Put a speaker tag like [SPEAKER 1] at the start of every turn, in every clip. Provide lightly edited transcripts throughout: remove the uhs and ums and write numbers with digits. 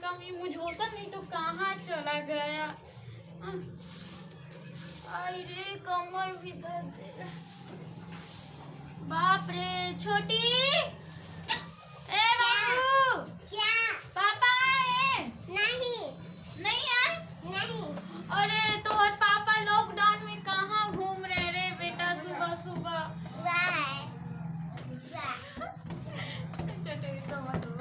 [SPEAKER 1] कम ही मुझोसा नहीं तो कहाँ चला गया। आई रे कमर भी दर्द दे रहा। बाप रे छोटी, ए बाबू,
[SPEAKER 2] क्या?
[SPEAKER 1] पापा आए?
[SPEAKER 2] नहीं
[SPEAKER 1] नहीं आए?
[SPEAKER 2] नहीं।
[SPEAKER 1] अरे तो और पापा लॉकडाउन में कहाँ घूम रहे रे बेटा सुबह सुबह? छोटे समझ लो।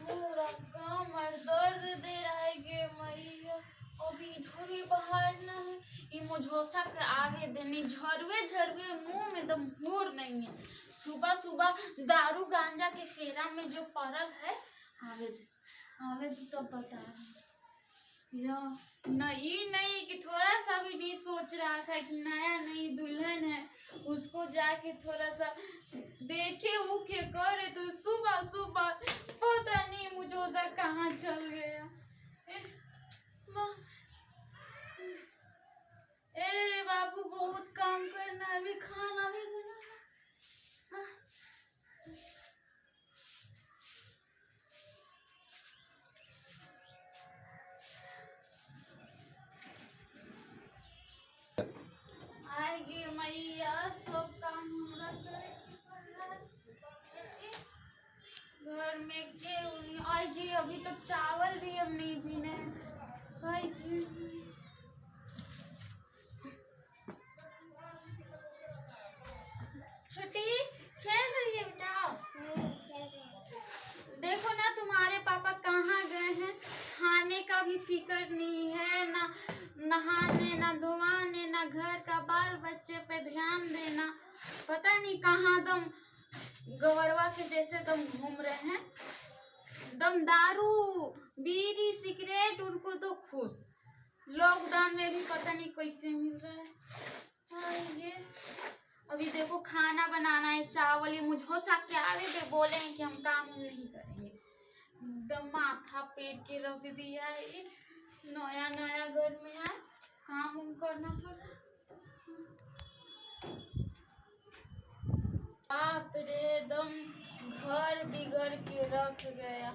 [SPEAKER 1] पूरा कमर दर्द दे रहा है गे मैया। अभी इधर भी बाहर ना है, ये मुझोसा के आगे देनी झरुए झरुए मुंह में दम मोर नहीं है। सुबह सुबह दारू गांजा के फेरा में जो पड़ल है, आवे तो बता नहीं कि थोड़ा सा भी नहीं सोच रहा था कि नया नई दुल्हन है, उसको जाके थोड़ा सा देखे उके करे, तो सुबह सुबह पता नहीं मुझे कहाँ चल गया। ए बाबू बहुत काम करना है, अभी खाना भी बनाना। आएगी मैया, सब काम हमरा घर में केहू नहीं आएगी। अभी तक चावल भी हम नहीं पीने आएगी। छोटी खेल रही है बेटा? देखो ना तुम्हारे पापा कहाँ गए हैं, खाने का भी फिक्र नहीं है, ना नहाने ना धोवाने ना घर का बाल बच्चे पे ध्यान देना। पता नहीं कहाँ दम गवरवा के जैसे दम घूम रहे हैं। दम दारू बीड़ी सिगरेट उनको तो खुश। लॉकडाउन में भी पता नहीं कैसे मिल रहा है। ये अभी देखो खाना बनाना है, चावल, ये मुझे के आगे पे बोले हैं कि हम काम नहीं करेंगे। एकदम माथा पेट के रख दिया है, ये नया नया घर में आए, काम उम करना पड़ा। बाप रे दम घर बिगड़ के रख गया,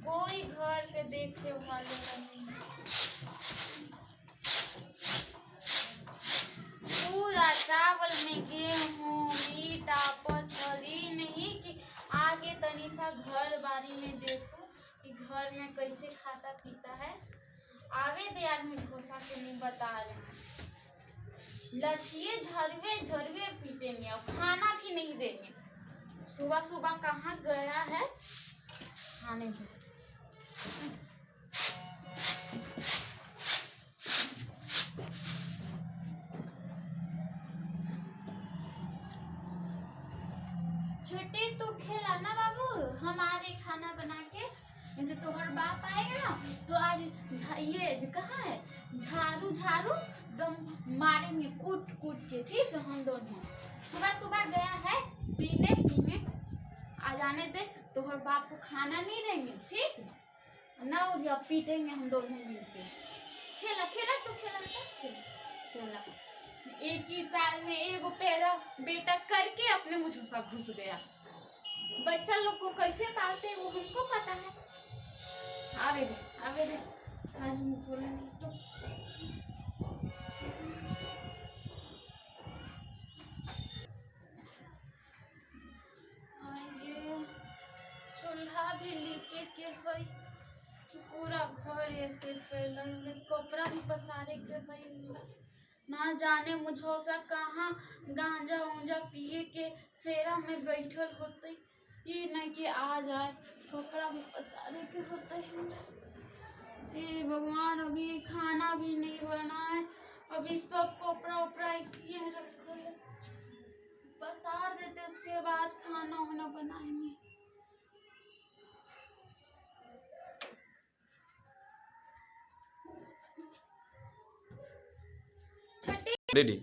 [SPEAKER 1] कोई घर के देखे वाले नहीं। पूरा चावल में गेहूं ईटा पत्थर, ही नहीं कि आगे तनी सा घर बारी में देखो कि घर में कैसे खाता पीता है। आवे दे आदमी घोषा के नहीं बता रहे हैं। लठिए झरुए झरुए पीटेंगे और खाना भी नहीं देंगे। सुबह सुबह कहाँ गया है खाने में। छोटे तू खेला ना बाबू हमारे खाना बना के। जो तुम्हारा बाप आएगा ना तो आज ये कहाँ है झाड़ू झाड़ू दम मारेंगे कूट कूट के, ठीक है? हम दोनों सुबह सुबह गया है पीने पीने, आ जाने दे। तुम्हारे बाप को खाना नहीं देंगे, ठीक है ना? और या पीटेंगे हम दोनों मिलके। खेला खेला तू खेला खेला खेला। एक ही साल में एगो पैदा बेटा करके अपने मुझे घुस गया। बच्चा लोग को कैसे पालते हैं वो हमको पता है। आवे दे आज मुँह खोले नहीं तो। ये चूल्हा भी लीपे के भाई, पूरा घर ऐसे फैलल, कपड़ा भी पसारे के भाई। ना जाने मुझे कहाँ गांजा उंजा पिए के फेरा में बैठल होते, ये नहीं कि आ जाए कपड़ा भी पसारे के होते हैं। ये भगवान अभी खाना भी नहीं बनाए, अभी सब कपड़ा उपड़ा इसी रखल है, पसार देते उसके बाद खाना वाना बनाएंगे।
[SPEAKER 3] रेडी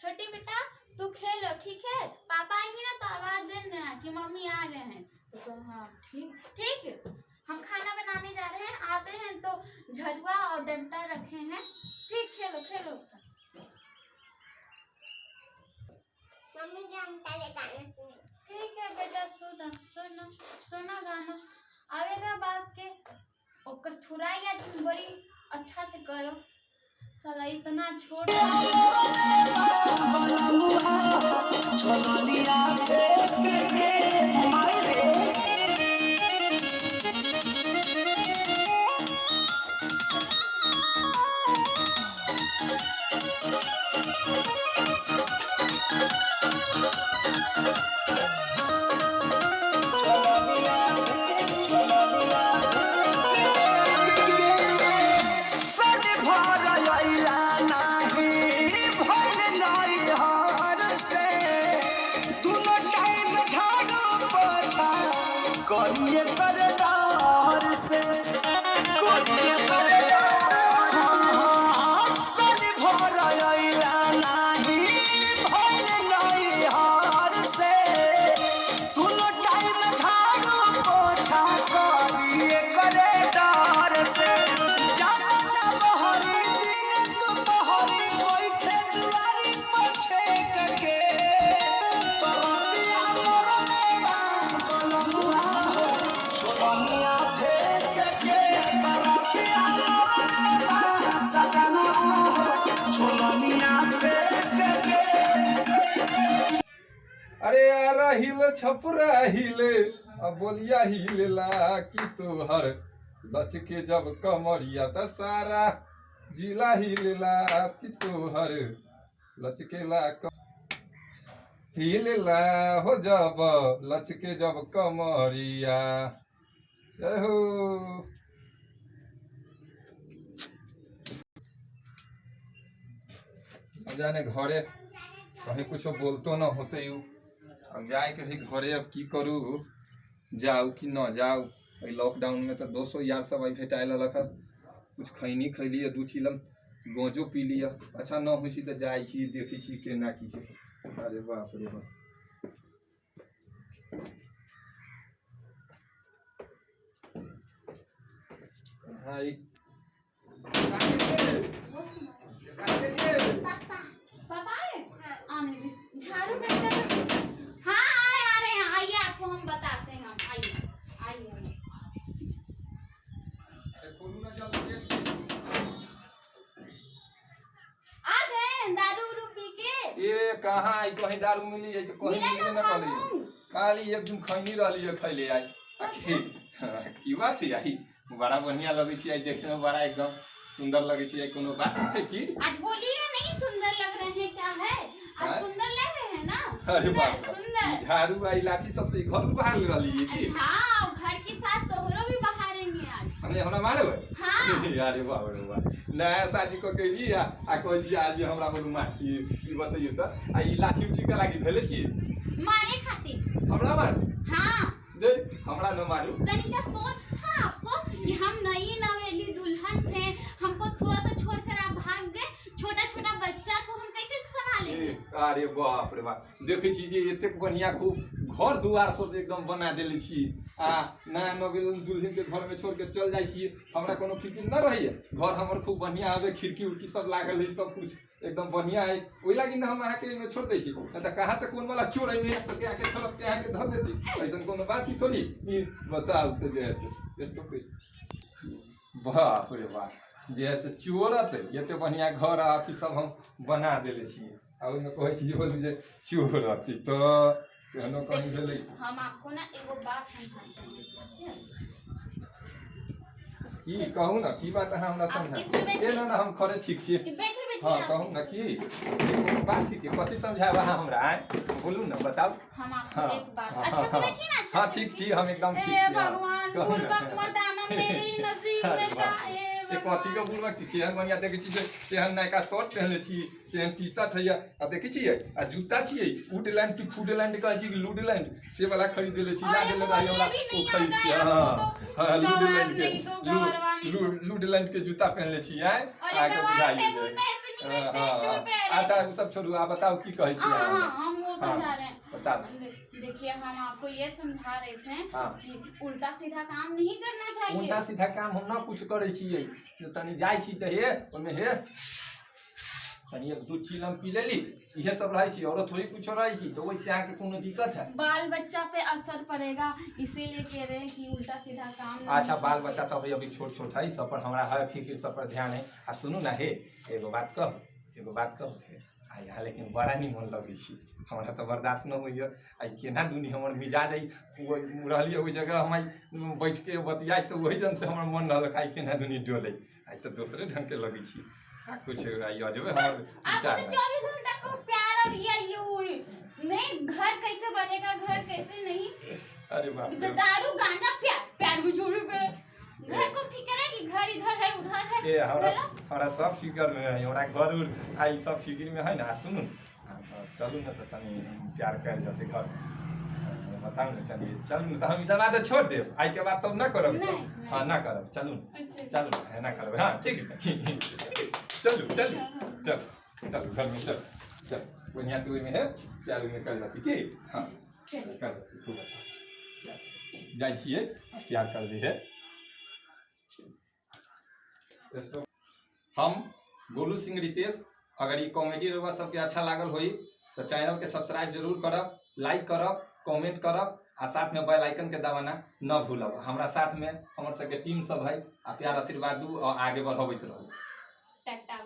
[SPEAKER 1] छोटी बेटा तू खेलो, ठीक है? पापा आएंगे ना तो आवाज देना कि मम्मी आ गए हैं। तो हाँ ठीक ठीक है। हम खाना बनाने जा रहे हैं, आते हैं तो झरुआ और डंडा रखे हैं, ठीक? खेलो खेलो।
[SPEAKER 2] मम्मी के हम पहले गाना सुने।
[SPEAKER 1] ठीक है बेटा सुनो सुनो सुनो गाना। आवेगा बात के ओकर थुराई आज बड़ी अच्छा से करो। साला इतना छोट
[SPEAKER 2] करिए करदार से करिए करदार सन भर अइला नाही भइल नहीं हार से दुनो टाइम झाड़ू पोछा करिए करदार से जाला न बहरी दिन दुपहरी बैठे दुआरी पछे के परतिया मरले कलमुआ सोनिया फेर के परतिया मरले सजना सोनिया फेर के।
[SPEAKER 3] अरे यार हिले छपुरा हिले अब बोलिया हिलेला कि तोहर लचके जब कमरिया त सारा जिला हिलेला कि तोहर लचकेला हिलेला हो जब लचके जब कमरिया हो। अब जाने घरे कहीं कुछ बोलतो न होते यू अब जाए के ही घरे अब की करू जाऊ कि न जाऊ। लॉकडाउन में तो 200 यार सब आई भेटाए ललक कुछ खैनी खैली दू चिलम गोजो पी लिया अच्छा न हो तो जाए देखी छी केना की है। अरे बाप रे बाप हाँ
[SPEAKER 1] पापा आने दे झाड़ू फेंकना। हाँ आए आ रहे हैं, आइए आपको हम बताते हैं। हम आइए आइए आ गए दारू उरू पी के।
[SPEAKER 3] ये कहाँ आई कहीं दारू मिली है तो कहीं
[SPEAKER 1] मिला
[SPEAKER 3] मिले
[SPEAKER 1] तो
[SPEAKER 3] न कली
[SPEAKER 1] खाऊं।
[SPEAKER 3] काली एक दिन खैनी रही है खैले आई की बात है आई बड़ा बढ़िया लगे छी आई देखे में बड़ा एकदम सुंदर लगे छी आई कोनो बात थे की
[SPEAKER 1] आज बोलिए नहीं सुंदर लग रहे हैं क्या है? आज
[SPEAKER 3] हाँ?
[SPEAKER 1] सुंदर लग रहे हैं ना?
[SPEAKER 3] अरे
[SPEAKER 1] सुंदर
[SPEAKER 3] बाप रे
[SPEAKER 1] सुंदर।
[SPEAKER 3] झाड़ू आई लाठी सबसे घर बाहर रही है की
[SPEAKER 1] हाँ घर के साथ तोहरो भी बहारेंगे आज।
[SPEAKER 3] हमने हमरा मारे हुए
[SPEAKER 1] हाँ
[SPEAKER 3] अरे बाप रे बाप नया शादी को कैली आ कोई छी आज हमरा बोलू माटी ई बताइए तो आ ई लाठी उठी के लागी धले छी
[SPEAKER 1] मारे खातिर।
[SPEAKER 3] हमरा मार
[SPEAKER 1] हाँ
[SPEAKER 3] जे हमरा न मारू
[SPEAKER 1] तनिका सोच था आपको कि हम नई नवेली दुल्हन थे, हमको थोड़ा सा छोड़कर आप भाग गए। छोटा छोटा बच्चा को हम कैसे संभालेंगे?
[SPEAKER 3] अरे बाप रे बाप देखे छी जे एते बढ़िया खूब घर दुआर सब एकदम बना देले छी आ नया नवेली दुल्हन के घर में छोड़ के चल जाई छी हमरा कोनो फिक्र न रही घर हमर खूब बढ़िया आवे खिड़की उड़की सब लागल है सब कुछ एकदम बढ़िया है ओइ लागी ना हम आके में छोड़ दै छी न त कहां से कोन वाला चोर है में के आके छोड़ के आके धर देती ऐसन कोनो बात ही थोड़ी ई बताओ तो जैसे स्टॉप बाप रे बाप जैसे चोरत एते बढ़िया घर अथी सब हम बना देले छी आ ओइ में कहै छी जे चोरती तो केहनो कहीं भेलै
[SPEAKER 1] हम आपको ना एगो बात समझाते हैं।
[SPEAKER 3] की कहू ना की बात अहाँ हमरा समझा ए ना हम खरे ठीक छी
[SPEAKER 1] बैठे बैठे
[SPEAKER 3] हाँ कहू ना की कोनो बात थी कि कथी समझावा हमरा आए बोलू ना बताओ।
[SPEAKER 1] हम आपको
[SPEAKER 3] हाँ,
[SPEAKER 1] एक बात
[SPEAKER 3] हाँ,
[SPEAKER 1] अच्छा से
[SPEAKER 3] हाँ,
[SPEAKER 1] बैठिए ना अच्छा
[SPEAKER 3] हाँ
[SPEAKER 1] से।
[SPEAKER 3] ठीक छी हम एकदम ठीक छी
[SPEAKER 1] ए भगवान बुर्बक मर्दाना मेरी नसीब में का ए
[SPEAKER 3] ए कथी के बुलवा छी केहन बढ़िया देखै छी जे केहन नयका शर्ट पहनले छी केहन टी शर्ट है आ देखै छी आ जूता छी वुडलैंड टू फूडलैंड कहै छी लुडलैंड से वाला खरीद ले छी याद ले भाई हमरा ओ खरीद छी हां लुडलैंड के लुडलैंड के जूता पहनले छी आए आके बुझाई अच्छा वो सब छोड़ू आप बताओ की कहै छी
[SPEAKER 1] हम वो समझा रहे हैं।
[SPEAKER 3] बताओ
[SPEAKER 1] देखिए हम आपको ये समझा रहे थे
[SPEAKER 3] हाँ।
[SPEAKER 1] कि उल्टा सीधा काम नहीं करना चाहिए।
[SPEAKER 3] उल्टा सीधा काम हम ना कुछ करे छियै तनी जाई छी त हे ओमे हे तनी एक दू चीलम पी लेली इहे सब रहे छी और थोड़ी कुछ रहे छी तो वैसे आके कोनो दिक्कत है?
[SPEAKER 1] बाल बच्चा पे असर पड़ेगा इसीलिए कह रहे हैं कि उल्टा सीधा काम नहीं
[SPEAKER 3] अच्छा बाल
[SPEAKER 1] करना
[SPEAKER 3] बच्चा सब अभी छोट छोट है सब पर हमारा है फिक्र सब पर ध्यान है। आ सुनू ना हे एगो बात कह आ यहाँ लेकिन बड़ा नहीं मन लगे छी हमारा तो बर्दाश्त न होइए। आई केना दुनी हमर मिजाज आई रहलिए ओहि जगह हम बैठ के बतियाई तो वही जन से हमर मन रहल आई केना दुनी डोले आई तो दूसरे ढंग के लगे छी। आ कुछ आई अजबे हमर
[SPEAKER 1] आपको
[SPEAKER 3] विचार
[SPEAKER 1] तो
[SPEAKER 3] है।
[SPEAKER 1] 24 घंटा को प्यार और ये नहीं घर कैसे बनेगा घर कैसे नहीं
[SPEAKER 3] अरे बाप रे।
[SPEAKER 1] दारू गांजा प्यार भी छोड़ो पे घर को फिक्र है कि घर इधर है उधर है
[SPEAKER 3] ए हमरा सब फिकर में है हमरा घर उर आई सब फिक्र में है ना। सुनू तो चलू ना तो तनी प्यार कर जाते घर बताऊ ना चलिए चलू ना तो हम ई सब बात छोड़ देब आई के बाद तब ना करब।
[SPEAKER 1] नहीं।
[SPEAKER 3] हाँ ना करब चलू
[SPEAKER 1] अच्छा।
[SPEAKER 3] चलू है ना करब हाँ ठीक है चलू चल घर में चल बढ़िया से में है प्यार में कर जाती की हाँ कर जाती खूब अच्छा जाइ छिए प्यार कर दी है। हम गोलू सिंह रितेश अगर ये कॉमेडी रउआ सबके अच्छा लागल होई तो चैनल के सब्सक्राइब जरूर करब लाइक करब कमेंट करब आ साथ में बेल आइकन के दबाना न भूलब। हमरा साथ में हमर सबके टीम सब है आ प्यार आशीर्वाद दू और आगे बढ़ाबैत रहू।
[SPEAKER 1] टाटा।